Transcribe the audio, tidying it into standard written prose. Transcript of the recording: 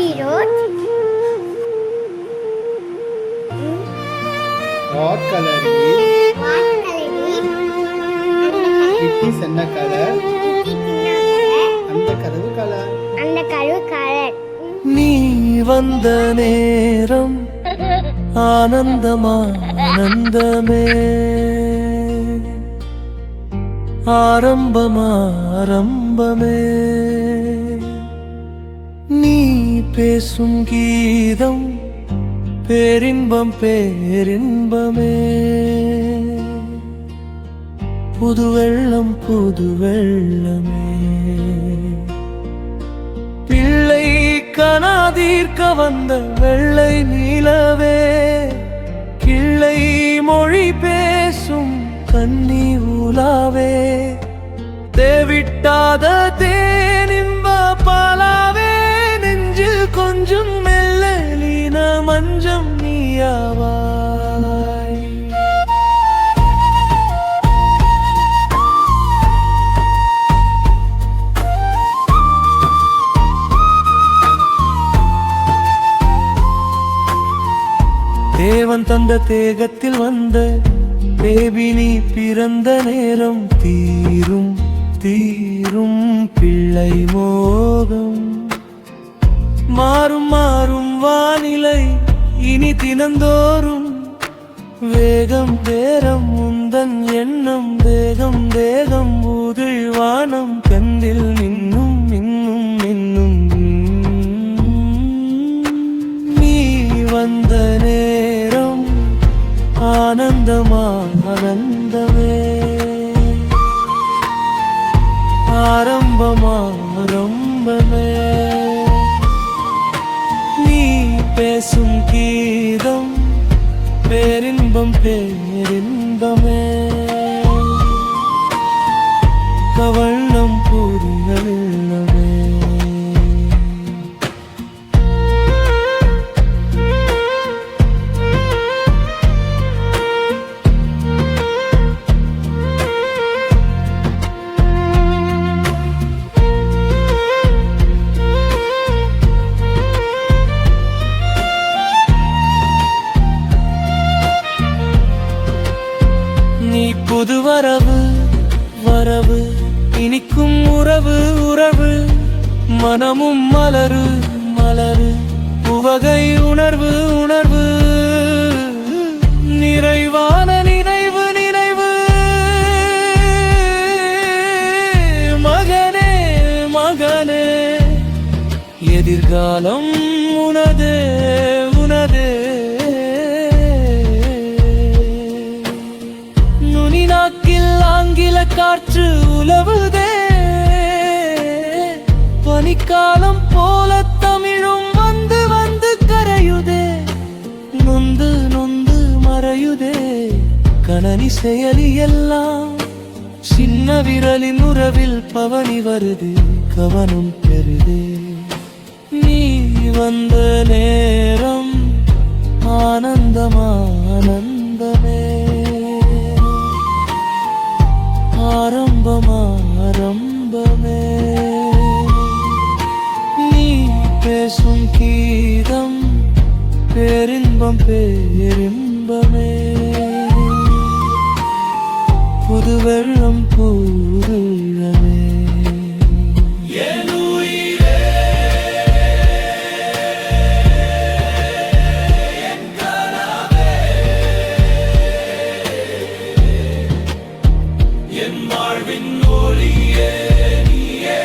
Road. What color is? It is என்ன color? அந்த கதவு color. நீ வந்த நேரம் ஆனந்தமே ஆரம்பமே நீ பேசும் கீதம் பேரின்பமே புது வெள்ளமே பிள்ளை கனாதீர்க்க வந்த வெள்ளை நீலவே கிள்ளை மொழி பேசும் கன்னி ஊலாவே தேவிட்டாத தேனின்ப பாலாவே நெஞ்சில் கொஞ்சம் மெல்ல லீன மஞ்சம் நீயாவாய். தேவன் தந்த தேகத்தில் வந்த பேபி நீ பிறந்த நேரம் தீரும் பிள்ளை மோகம் மாறும் வானிலை இனி தினந்தோறும் வேகம் தேரம் முந்தன் எண்ணம் தேகம் ஊதில் வானம் கந்தில் இன்னும் நீ வந்த நேரம் ஆனந்தமே ஆரம்பமே நீ பேசும் கீதம் பேரின்பமே கவனம் புரியவில்லை. நீ புது வரவு இனிக்கும் உறவு மனமும் மலரு உவகை உணர்வு நிறைவான நினைவு மகனே எதிர்காலம் உனதே நாக்கில் ஆங்கில காற்று உலவுதே பனிக்காலம் போல தமிழும் வந்து கரையுதே நொந்து மறையுதே கணனி செயலி எல்லாம் சின்ன விரலின் உறவில் பவனி வருது கவனம் பெறுதே நீ வந்த நேரம் ஆனந்தமே ஆரம்பமே நீ பேசும் கீதம் பேரின்பமே புது வெள்ளம் பூதுள்ளமே. என் வாழ்வின் ஒளியே நீயே.